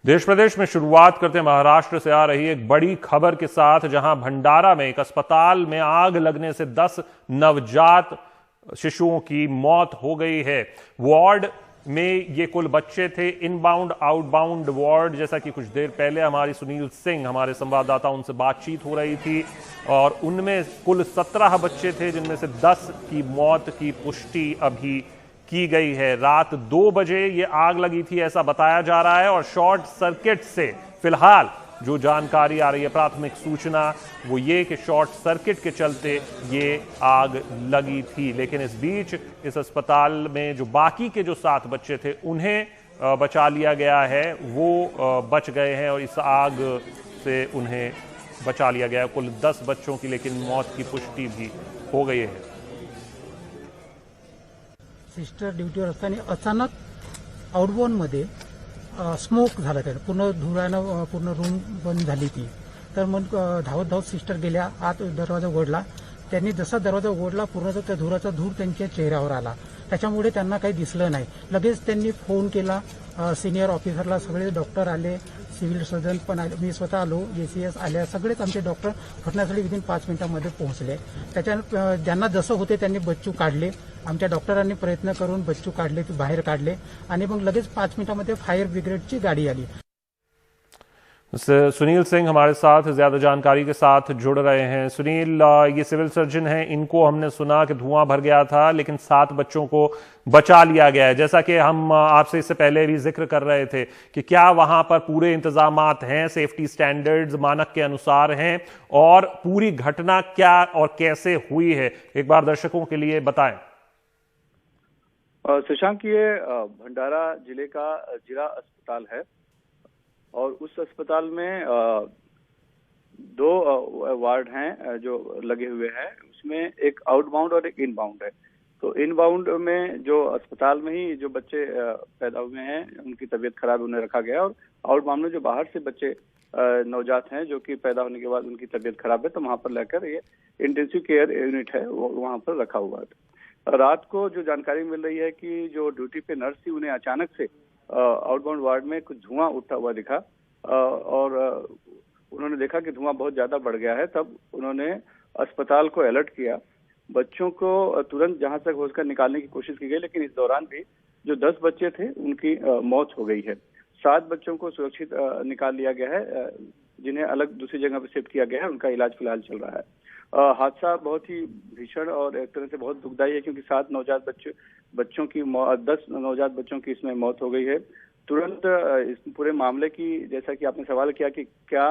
देश प्रदेश में शुरुआत करते महाराष्ट्र से आ रही एक बड़ी खबर के साथ, जहां भंडारा में एक अस्पताल में आग लगने से 10 नवजात शिशुओं की मौत हो गई है। वार्ड में ये कुल बच्चे थे, इनबाउंड आउटबाउंड वार्ड, जैसा कि कुछ देर पहले हमारी सुनील सिंह हमारे संवाददाता उनसे बातचीत हो रही थी, और उनमें कुल 17 बच्चे थे, जिनमें से 10 की मौत की पुष्टि अभी की गई है। रात 2 बजे ये आग लगी थी ऐसा बताया जा रहा है, और शॉर्ट सर्किट से फिलहाल जो जानकारी आ रही है, प्राथमिक सूचना वो ये कि शॉर्ट सर्किट के चलते ये आग लगी थी। लेकिन इस बीच इस अस्पताल में जो बाकी के जो 7 बच्चे थे उन्हें बचा लिया गया है, वो बच गए हैं और इस आग से उन्हें बचा लिया गया है। कुल 10 बच्चों की लेकिन मौत की पुष्टि भी हो गई है। सिस्टर ड्युटीवर असताना अचानक आउटबाउंडमध्ये स्मोक झाला, त्याला पूर्ण धुरानं पूर्ण रूम बंद झाली ती। तर मग धावत धावत सिस्टर गेल्या, आत दरवाजा उघडला। त्यांनी जसा दरवाजा उघडला पूर्ण त्या धुराचा धूर त्यांच्या चेहऱ्यावर आला, त्याच्यामुळे त्यांना काही दिसलं नाही। लगेच त्यांनी फोन केला सिनियर ऑफिसरला, सगळे डॉक्टर आले, सिव्हिल सर्जन पण आले, मी स्वतः आलो, एसीएस आले, सगळेच आमचे डॉक्टर घटनास्थळी विदिन 5 मिनिटांमध्ये पोहोचले। त्याच्या ज्यांना जसं होते त्यांनी बच्चू काढले, आमच्या डॉक्टरांनी प्रयत्न करून बच्चू काढले, ते बाहेर काढले आणि मग लगेच 5 मिनिटांमध्ये फायर ब्रिगेडची गाडी आली। सुनील सिंह हमारे साथ ज्यादा जानकारी के साथ जुड़ रहे हैं। सुनील, ये सिविल सर्जन हैं, इनको हमने सुना कि धुआं भर गया था लेकिन 7 बच्चों को बचा लिया गया है। जैसा कि हम आपसे इससे पहले भी जिक्र कर रहे थे कि क्या वहां पर पूरे इंतजामात हैं, सेफ्टी स्टैंडर्ड्स मानक के अनुसार हैं, और पूरी घटना क्या और कैसे हुई है, एक बार दर्शकों के लिए बताएं। शशांक, ये भंडारा जिले का जिला अस्पताल है और उस अस्पताल में 2 वार्ड हैं जो लगे हुए हैं। उसमें एक आउटबाउंड और एक इनबाउंड है। तो इनबाउंड में जो अस्पताल में ही जो बच्चे पैदा हुए हैं उनकी तबीयत खराब उन्हें रखा गया, और आउटबाउंड में जो बाहर से बच्चे नवजात हैं जो कि पैदा होने के बाद उनकी तबीयत खराब है, तो वहां पर लेकर ये इंटेंसिव केयर यूनिट है वो वहां पर रखा हुआ है। रात को जो जानकारी मिल रही है कि जो ड्यूटी पे नर्स थी उन्हें अचानक से आउटबाउंड वार्ड में कुछ धुआं उठता हुआ दिखा, और उन्होंने देखा कि धुआं बहुत ज्यादा बढ़ गया है। तब उन्होंने अस्पताल को अलर्ट किया। बच्चों को तुरंत जहां तक हो सका निकालने की कोशिश की गई, लेकिन इस दौरान भी जो 10 बच्चे थे उनकी मौत हो गई है। 7 बच्चों को सुरक्षित निकाल लिया गया है, जिन्हें अलग दूसरी जगह पर शिफ्ट किया गया है, उनका इलाज फिलहाल चल रहा है। हादसा बहुत ही भीषण और एक तरह से बहुत दुखदायी है, क्योंकि 7 नवजात बच्चों की 10 नवजात बच्चों की इसमें मौत हो गई है। तुरंत इस पूरे मामले की, जैसा कि आपने सवाल किया कि क्या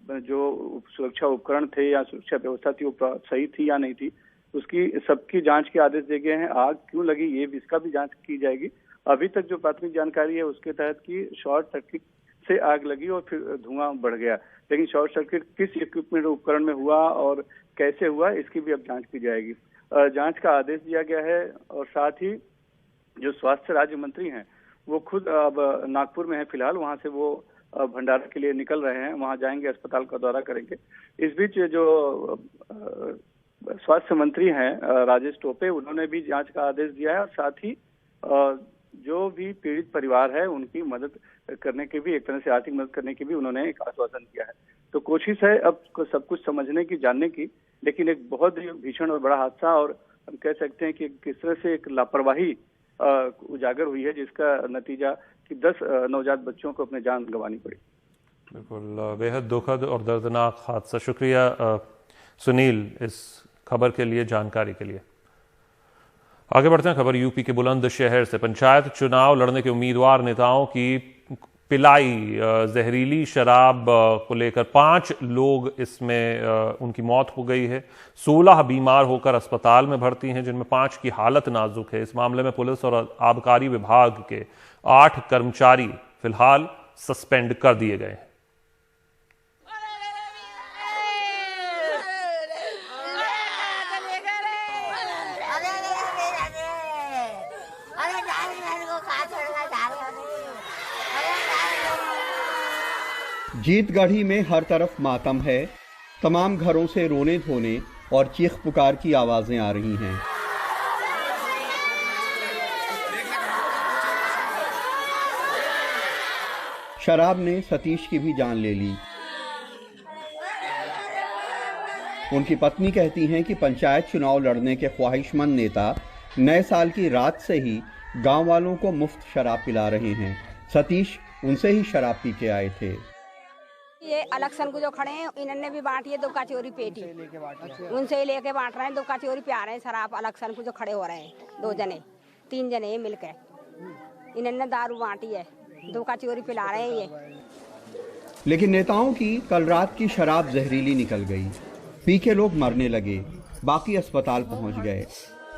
जो सुरक्षा उपकरण थे या सुरक्षा व्यवस्था थी वो सही थी या नहीं थी, उसकी सबकी जांच के आदेश दिए गए हैं। आग क्यों लगी इसका भी जांच की जाएगी। अभी तक जो प्राथमिक जानकारी है उसके तहत कि शॉर्ट सर्किट से आग लगी और फिर धुआं बढ़ गया, लेकिन शॉर्ट सर्किट किस इक्विपमेंट उपकरण में हुआ और कैसे हुआ इसकी भी अब जांच की जाएगी। जांच का आदेश दिया गया है, और साथ ही जो स्वास्थ्य राज्य मंत्री हैं वो खुद अब नागपुर में है फिलहाल, वहां से वो भंडारा के लिए निकल रहे हैं, वहां जाएंगे, अस्पताल का दौरा करेंगे। इस बीच जो स्वास्थ्य मंत्री हैं राजेश टोपे, उन्होंने भी जांच का आदेश दिया है, और साथ ही जो भी पीड़ित परिवार है उनकी मदद करने की भी, एक तरह से आर्थिक मदद करने की भी उन्होंने एक आश्वासन किया है। तो कोशिश है अब सब कुछ समझने की, जानने की, लेकिन एक बहुत ही भीषण और बड़ा हादसा, और हम कह सकते हैं कि किस तरह से एक लापरवाही उजागर हुई है, जिसका नतीजा कि 10 नवजात बच्चों को अपनी जान गंवानी पड़ी। बिल्कुल बेहद दुखद और दर्दनाक हादसा। शुक्रिया सुनील इस खबर के लिए, जानकारी के लिए। आगे बढ़ते हैं, खबर यूपी के बुलंदशहर से। पंचायत चुनाव लड़ने के उम्मीदवार नेताओं की पिलाई जहरीली शराब को लेकर 5 लोग इसमें उनकी मौत हो गई है। 16 बीमार होकर अस्पताल में भर्ती हैं, जिनमें 5 की हालत नाजुक है। इस मामले में पुलिस और आबकारी विभाग के 8 कर्मचारी फिलहाल सस्पेंड कर दिए गए हैं। जीतगढ़ी में हर तरफ मातम है। तमाम घरों से रोने धोने और चीख पुकार की आवाजें आ रही हैं। शराब ने सतीश की भी जान ले ली। उनकी पत्नी कहती हैं कि पंचायत चुनाव लड़ने के ख्वाहिशमंद नेता नए साल की रात से ही गांव वालों को मुफ्त शराब पिला रहे हैं। सतीश उनसे ही शराब पी के आए थे। ये इलेक्शन को जो खड़े हैं इन्होंने भी बांटी है 2 कचौरी पेटी, उनसे ही लेके बांट रहे हैं। 2 कचौरी पे आ रहे हैं शराब। इलेक्शन को जो खड़े हो रहे हैं 2 जने 3 जने मिलकर इन्होंने दारू बांटी है, 2 कचौरी पिला रहे हैं ये। लेकिन नेताओं की कल रात की शराब जहरीली निकल गई। पी के लोग मरने लगे, बाकी अस्पताल पहुंच गए।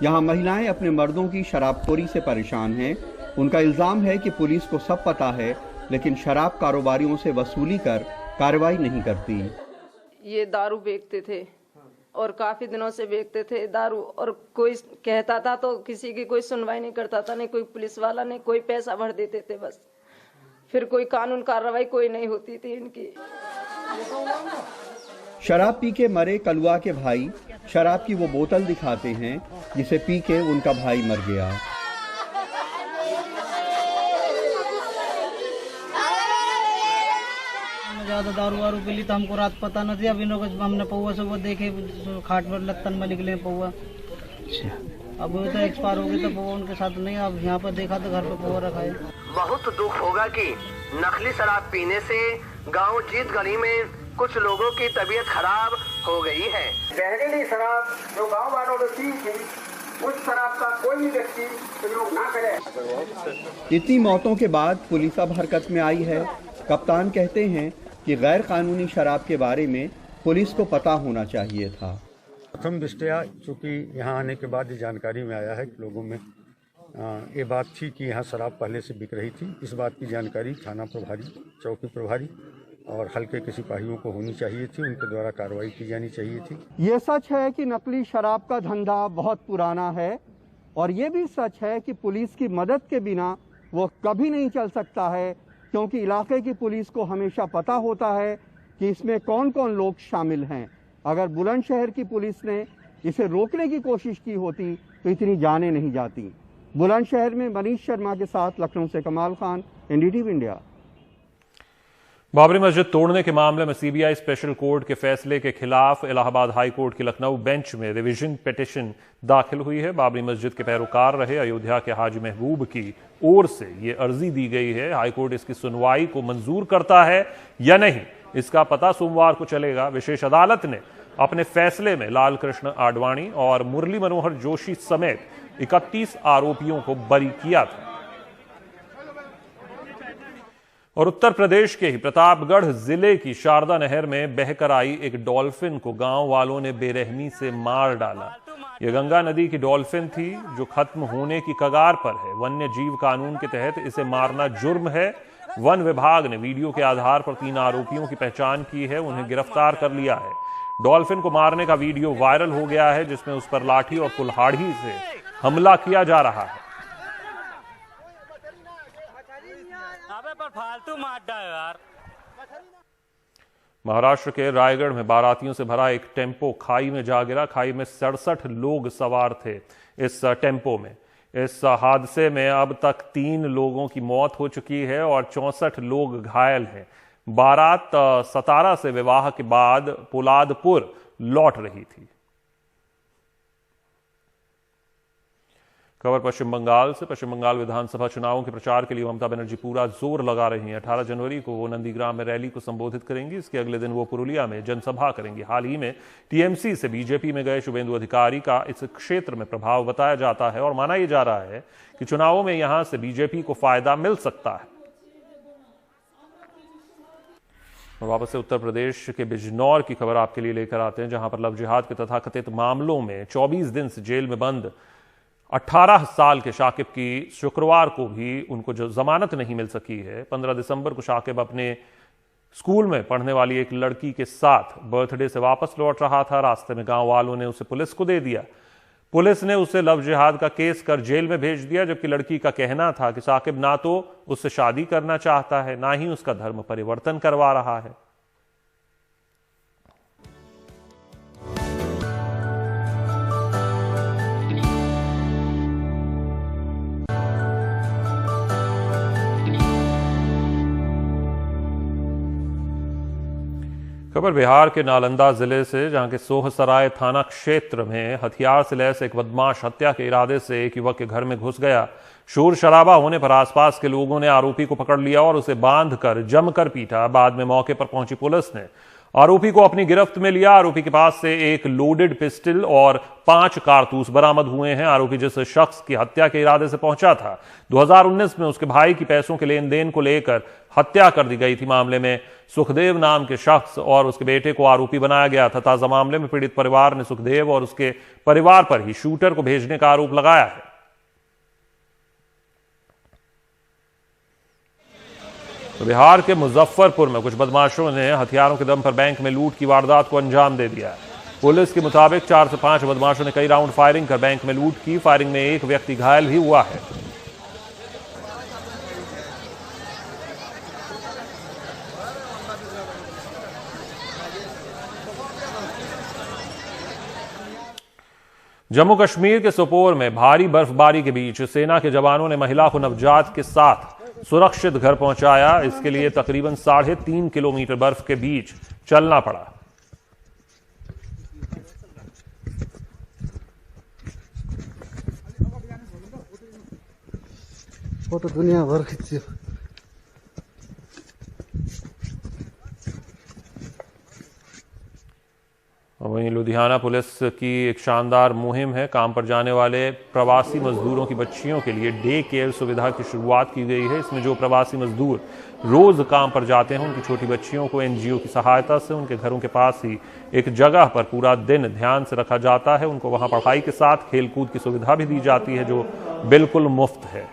यहाँ महिलाएं अपने मर्दों की शराबखोरी से परेशान हैं। उनका इल्जाम है कि पुलिस को सब पता है, लेकिन शराब कारोबारियों से वसूली कर कार्रवाई नहीं करती। ये दारू बेचते थे और काफी दिनों से बेचते थे दारू, और कोई कहता था तो किसी की कोई सुनवाई नहीं करता था, नहीं कोई पुलिस वाला, नहीं कोई पैसा भर देते थे बस। फिर कोई कानून कार्रवाई कोई नहीं होती थी इनकी। शराब पी के मरे कलुआ के भाई शराब की वो बोतल दिखाते हैं जिसे पी के उनका भाई मर गया। ज्यादा दारू वारू पी ली तो हमको रात पता न थी। अब इन लोगों हमने पौवा से वो देखे खाट पर लत्तन में निकले पौवा। अब वो तो एक्सपायर हो गई तो पौवा उनके साथ नहीं। अब यहाँ पर देखा तो घर पे पौवा रखा है। बहुत दुख होगा कि नकली शराब पीने से गांव जीत गली में कुछ लोगों की तबीयत खराब हो गई है। जहरीली शराब जो गांव वालों ने पी थी, उस शराब का कोई भी व्यक्ति प्रयोग ना करे। इतनी मौतों के बाद पुलिस अब हरकत में आई है। कप्तान कहते हैं कि गैर कानूनी शराब के बारे में पुलिस को पता होना चाहिए था। प्रथम दृष्टया चूँकि यहाँ आने के बाद ये जानकारी में आया है कि लोगों में ये बात थी कि यहाँ शराब पहले से बिक रही थी। इस बात की जानकारी थाना प्रभारी, चौकी प्रभारी और हल्के के सिपाहियों को होनी चाहिए थी। उनके द्वारा कार्रवाई की जानी चाहिए थी। ये सच है कि नकली शराब का धंधा बहुत पुराना है, और ये भी सच है कि पुलिस की मदद के बिना वो कभी नहीं चल सकता है, क्योंकि इलाके की पुलिस को हमेशा पता होता है कि इसमें कौन कौन लोग शामिल हैं। अगर बुलंदशहर की पुलिस ने इसे रोकने की कोशिश की होती तो इतनी जानें नहीं जाती। बुलंदशहर में मनीष शर्मा के साथ लखनऊ से कमाल खान, एनडीटीवी इंडिया। बाबरी मस्जिद तोड़ने के मामले में सीबीआई स्पेशल कोर्ट के फैसले के खिलाफ इलाहाबाद हाई कोर्ट की लखनऊ बेंच में रिवीजन पिटीशन दाखिल हुई है। बाबरी मस्जिद के पैरोकार रहे अयोध्या के हाजी महबूब की ओर से यह अर्जी दी गई है। हाईकोर्ट इसकी सुनवाई को मंजूर करता है या नहीं, इसका पता सोमवार को चलेगा। विशेष अदालत ने अपने फैसले में लाल कृष्ण आडवाणी और मुरली मनोहर जोशी समेत 31 आरोपियों को बरी किया था। और उत्तर प्रदेश के ही प्रतापगढ़ जिले की शारदा नहर में बहकर आई एक डॉल्फिन को गांव वालों ने बेरहमी से मार डाला। यह गंगा नदी की डॉल्फिन थी जो खत्म होने की कगार पर है। वन्य जीव कानून के तहत इसे मारना जुर्म है। वन विभाग ने वीडियो के आधार पर 3 आरोपियों की पहचान की है, उन्हें गिरफ्तार कर लिया है। डॉल्फिन को मारने का वीडियो वायरल हो गया है, जिसमें उस पर लाठी और कुल्हाड़ी से हमला किया जा रहा है। फालतू मार दो यार। महाराष्ट्र के रायगढ़ में बारातियों से भरा एक टेम्पो खाई में जा गिरा। खाई में 67 लोग सवार थे इस टेम्पो में। इस हादसे में अब तक 3 लोगों की मौत हो चुकी है और 64 लोग घायल हैं। बारात सतारा से विवाह के बाद पोलादपुर लौट रही थी। खबर पश्चिम बंगाल से। पश्चिम बंगाल विधानसभा चुनावों के प्रचार के लिए ममता बनर्जी पूरा जोर लगा रही हैं। 18 जनवरी को वो नंदीग्राम में रैली को संबोधित करेंगी। इसके अगले दिन वो पुरुलिया में जनसभा करेंगी। हाल ही में टीएमसी से बीजेपी में गए शुभेंदु अधिकारी का इस क्षेत्र में प्रभाव बताया जाता है और माना यह जा रहा है कि चुनावों में यहां से बीजेपी को फायदा मिल सकता है। और वापस से उत्तर प्रदेश के बिजनौर की खबर आपके लिए लेकर आते हैं, जहां पर लव जिहाद के तथाकथित मामलों में 24 दिन से जेल में बंद 18 साल के शाकिब की शुक्रवार को भी उनको जो जमानत नहीं मिल सकी है। 15 दिसंबर को शाकिब अपने स्कूल में पढ़ने वाली एक लड़की के साथ बर्थडे से वापस लौट रहा था। रास्ते में गांव वालों ने उसे पुलिस को दे दिया। पुलिस ने उसे लव जिहाद का केस कर जेल में भेज दिया, जबकि लड़की का कहना था कि शाकिब ना तो उससे शादी करना चाहता है, ना ही उसका धर्म परिवर्तन करवा रहा है। खबर बिहार के नालंदा जिले से, जहां के सोहसराय थाना क्षेत्र में हथियार से लैस एक बदमाश हत्या के इरादे से एक युवक के घर में घुस गया। शोर शराबा होने पर आसपास के लोगों ने आरोपी को पकड़ लिया और उसे बांधकर जमकर पीटा। बाद में मौके पर पहुंची पुलिस ने आरोपी को अपनी गिरफ्त में लिया। आरोपी के पास से एक लोडेड पिस्टल और 5 कारतूस बरामद हुए हैं। आरोपी जिस शख्स की हत्या के इरादे से पहुंचा था, 2019 में उसके भाई की पैसों के लेन देन को लेकर हत्या कर दी गई थी। मामले में सुखदेव नाम के शख्स और उसके बेटे को आरोपी बनाया गया था। ताजा मामले में पीड़ित परिवार ने सुखदेव और उसके परिवार पर ही शूटर को भेजने का आरोप लगाया है। तो बिहार के मुजफ्फरपुर में कुछ बदमाशों ने हथियारों के दम पर बैंक में लूट की वारदात को अंजाम दे दिया। पुलिस के मुताबिक 4 से 5 बदमाशों ने कई राउंड फायरिंग कर बैंक में लूट की। फायरिंग में एक व्यक्ति घायल भी हुआ है। जम्मू कश्मीर के सोपोर में भारी बर्फबारी के बीच सेना के जवानों ने महिला को नवजात के साथ सुरक्षित घर पहुंचाया। इसके लिए तकरीबन 3.5 किलोमीटर बर्फ के बीच चलना पड़ा। फोटो दुनिया भर खींची। वहीं लुधियाना पुलिस की एक शानदार मुहिम है। काम पर जाने वाले प्रवासी मजदूरों की बच्चियों के लिए डे केयर सुविधा की शुरुआत की गई है। इसमें जो प्रवासी मजदूर रोज काम पर जाते हैं, उनकी छोटी बच्चियों को एनजीओ की सहायता से उनके घरों के पास ही एक जगह पर पूरा दिन ध्यान से रखा जाता है। उनको वहां पढ़ाई के साथ खेलकूद की सुविधा भी दी जाती है, जो बिल्कुल मुफ्त है।